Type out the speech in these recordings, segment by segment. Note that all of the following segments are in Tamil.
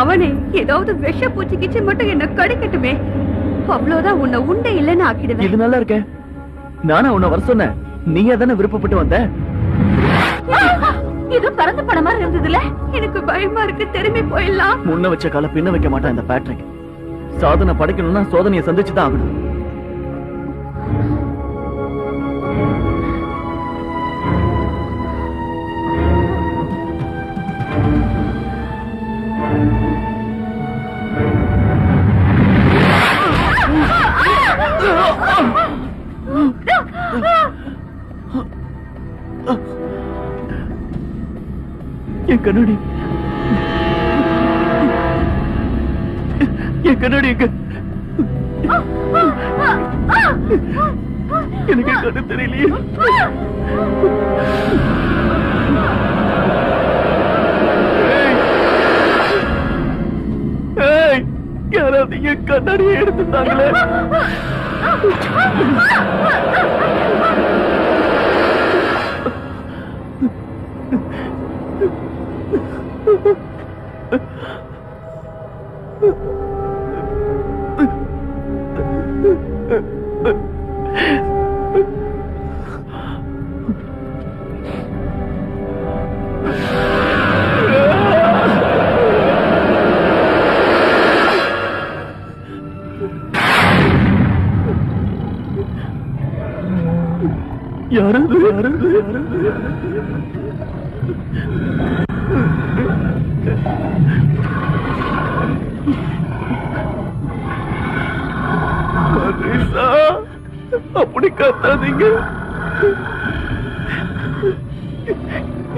அவனே ஏதாவது விஷ பூச்சி கிச்சு மட்டும் என்ன கடிக்கட்டுமே, அவ்வளவுதான் உன்னை உண்டை இல்லைன்னு ஆக்கிடுவேன். இது நல்லா இருக்க. நானா உன்னை வர சொன்னேன், நீயா தானே விருப்பப்பட்டு வந்த. ஏதோ பறந்து பட மாதிரி இருந்ததுல, எனக்கு பயமா இருக்கு. திரும்பி போயிடலாம். முன்ன வச்ச கால பின்ன வைக்க மாட்டான் இந்த பேட்ரிக். சாதனை படைக்கணும்னா சோதனையை சந்திச்சுதான் ஆகணும். என் கண்ணாடி, என் கண்ணாடி எங்க? எனக்கு கண்ணு தெரியலையே. யாராவது என் கண்ணாடியை எடுத்துட்டாங்களே. யாரது யாரது யாரது? மனிஷா, அப்படி கத்தாதீங்க.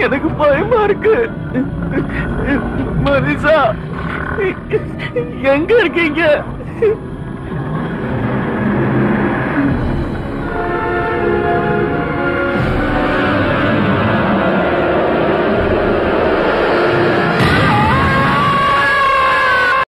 எனக்கு பயமா இருக்கு. மனிஷா, எங்க இருக்கீங்க?